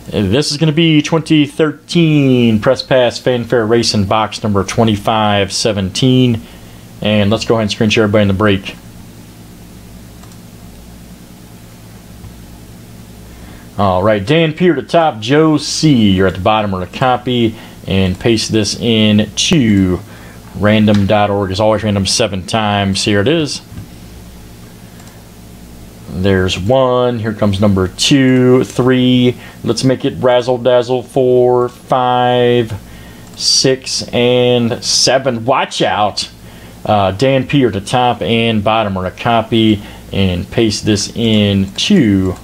This is going to be 2013 Press Pass Fanfare Racing box number 2517. And let's go ahead and screen share everybody in the break. Alright, Dan P at the top, Joe C. You're at the bottom of the copy. And paste this in to random.org. As always, random 7 times. Here it is. There's 1. Here comes number 2, 3. Let's make it razzle dazzle. 4, 5, 6, and 7. Watch out. Dan P at the top and bottom of the copy. And paste this in to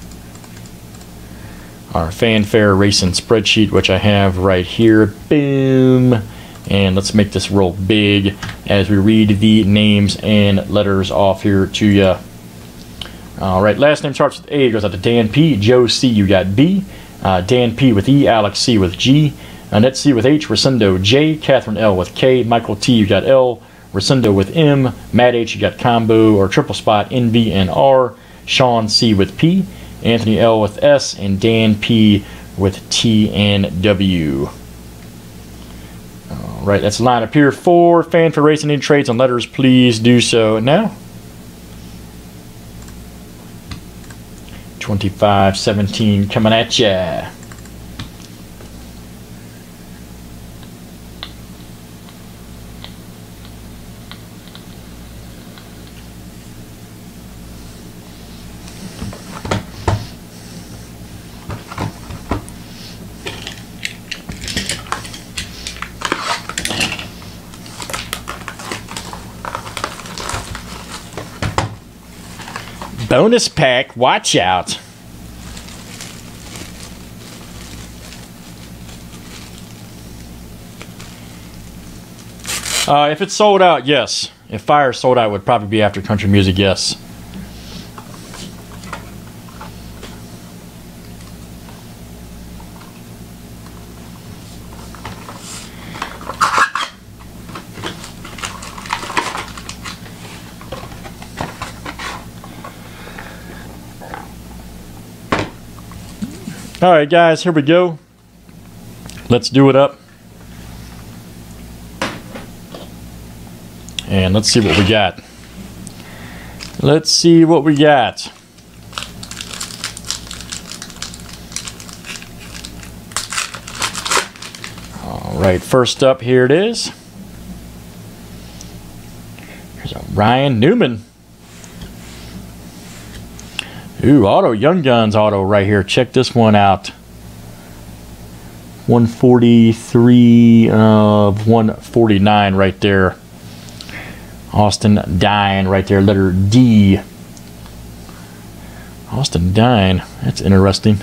our Fanfare Racing spreadsheet, which I have right here. Boom. And let's make this real big as we read the names and letters off here to you. Alright, last name starts with A, goes out to Dan P. Joe C, you got B. Dan P with E, Alex C with G. Annette C with H, Rosendo J. Catherine L with K. Michael T, you got L. Rosendo with M. Matt H, you got combo or triple spot NV and R. Sean C with P. Anthony L with S, and Dan P with T and W. Alright, that's the line up here for Fanfare Racing. Any trades on letters, please do so now. 2517 coming at ya. Bonus pack, watch out. If it's sold out, yes. If Fire sold out, it would probably be after country music, yes. Alright guys, here we go. Let's do it up. And let's see what we got. Let's see what we got. Alright, first up, here it is. Here's a Ryan Newman. Ooh, auto, Young Guns auto right here. Check this one out. 143 of 149 right there. Austin Dine right there, letter D. Austin Dine, that's interesting.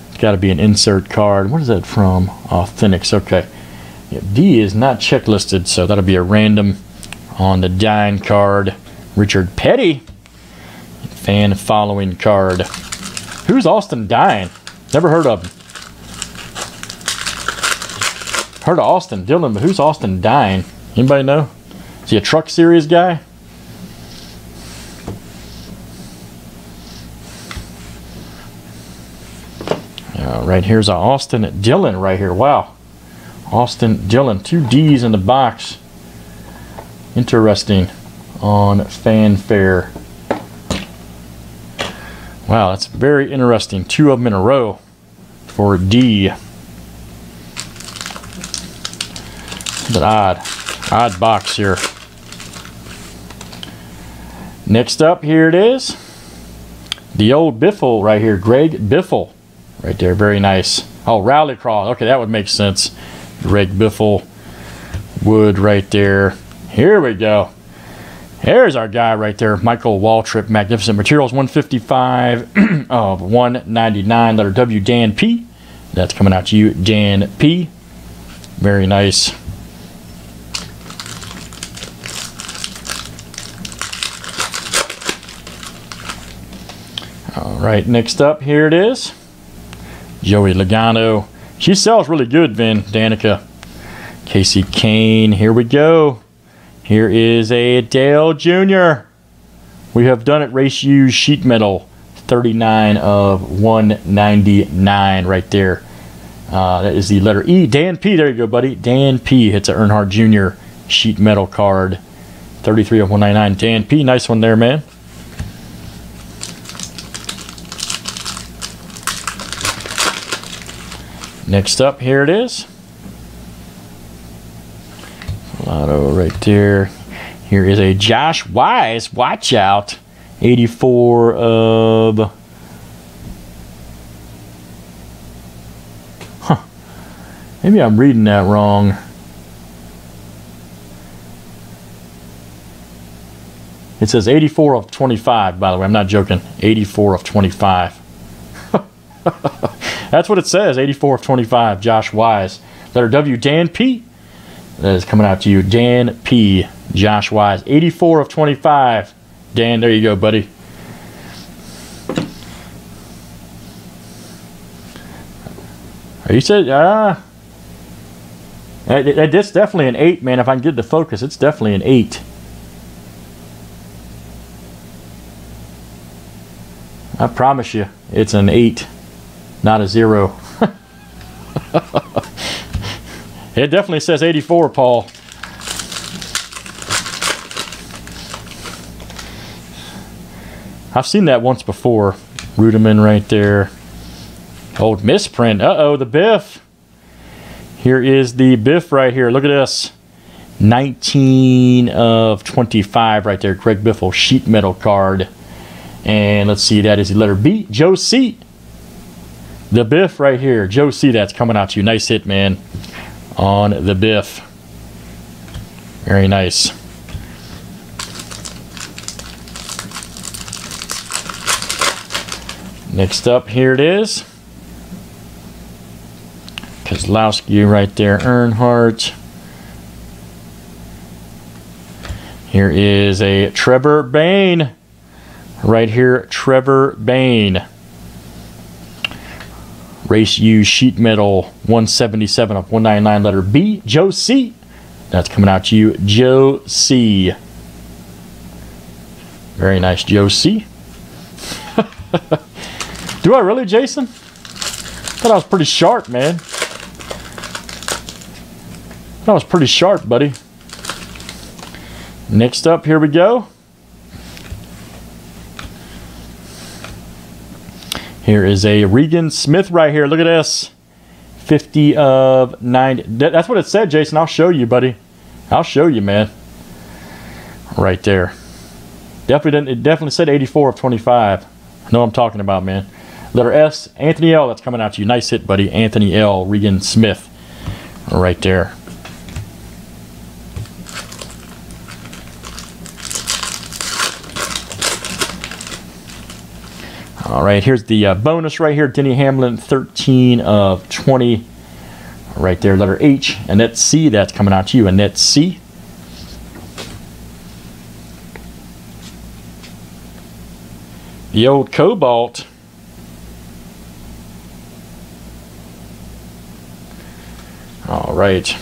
It's got to be an insert card. What is that from? Authentics, okay. Yeah, D is not checklisted, so that'll be a random on the Dine card. Richard Petty. Fan following card. Who's Austin Dine? Never heard of him. Heard of Austin Dillon, but who's Austin Dine? Anybody know? Is he a Truck Series guy? Right here's Austin Dillon right here. Wow. Austin Dillon. 2 D's in the box. Interesting on Fanfare. Wow, that's very interesting. 2 of them in a row for D. But odd box here. Next up, here it is. The old Biffle right here, Greg Biffle. Right there, very nice. Oh, Rallycross. Okay, that would make sense. Greg Biffle. Wood right there. Here we go. There's our guy right there, Michael Waltrip, Magnificent Materials, 155 of 199, letter W, Dan P. That's coming out to you, Dan P. Very nice. All right, next up, here it is. Joey Logano. She sells really good, Vin Danica. Casey Kane, here we go. Here is a Dale Jr. We have done it. Race used sheet metal. 39 of 199 right there. That is the letter E. Dan P. There you go, buddy. Dan P. hits an Earnhardt Jr. sheet metal card. 33 of 199. Dan P. Nice one there, man. Next up, here it is. Lotto right there. Here is a Josh Wise. Watch out. 84 of... Maybe I'm reading that wrong. It says 84 of 25, by the way. I'm not joking. 84 of 25. That's what it says. 84 of 25. Josh Wise. Letter W. Dan P. That is coming out to you. Dan P. Josh Wise. 84 of 25. Dan, there you go, buddy. You said, it's definitely an 8, man. If I can get the focus, it's definitely an 8. I promise you, it's an 8, not a 0. It definitely says 84, Paul. I've seen that once before. Rudiman right there. Old misprint. Uh-oh, the Biff. Here is the Biff right here. Look at this. 19 of 25 right there. Craig Biffle sheet metal card. And let's see, that is the letter B. Joe C. The Biff right here. Joe C, that's coming out to you. Nice hit, man, on the Biff. Very nice. Next up, here it is. Kozlowski right there. Earnhardt. Here is a Trevor Bayne. Right here, Trevor Bayne. Race U sheet metal, 177 of 199, letter B. Joe C. That's coming out to you, Joe C. Very nice, Joe C. Do I really, Jason? Thought I was pretty sharp, man. That was pretty sharp, buddy. Next up, here we go. Here is a Regan Smith right here. Look at this. 50 of 90. That's what it said, Jason. I'll show you, buddy. I'll show you, man. Right there. It definitely said 84 of 25. I know what I'm talking about, man. Letter S, Anthony L. That's coming out to you. Nice hit, buddy. Anthony L. Regan Smith. Right there. All right, here's the bonus right here. Denny Hamlin, 13 of 20. Right there, letter H. Annette C, that's coming out to you. Annette C. The old Cobalt. All right.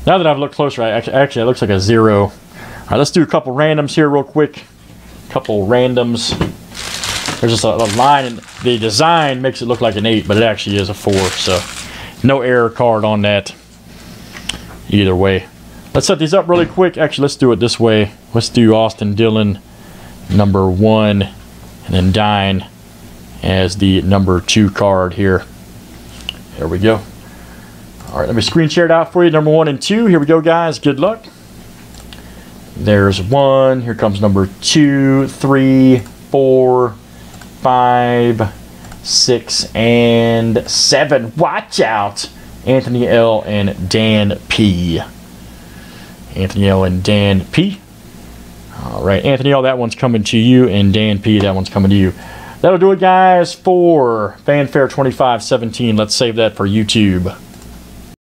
Now that I've looked closer, actually it looks like a 0. All right, let's do a couple randoms here real quick. Couple randoms. There's just a line, and the design makes it look like an 8, but it actually is a 4, so no error card on that either way. Let's set these up really quick. Actually, let's do it this way. Let's do Austin Dillon number 1, and then Dine as the number 2 card here. There we go. All right, let me screen share it out for you. Number 1 and 2. Here we go, guys. Good luck. There's 1. Here comes number 2, 3, 4, 5, 6, and 7. Watch out. Anthony L. and Dan P. Anthony L. and Dan P. All right, Anthony L., that one's coming to you, and Dan P., that one's coming to you. That'll do it, guys, for Fanfare 2517. Let's save that for YouTube.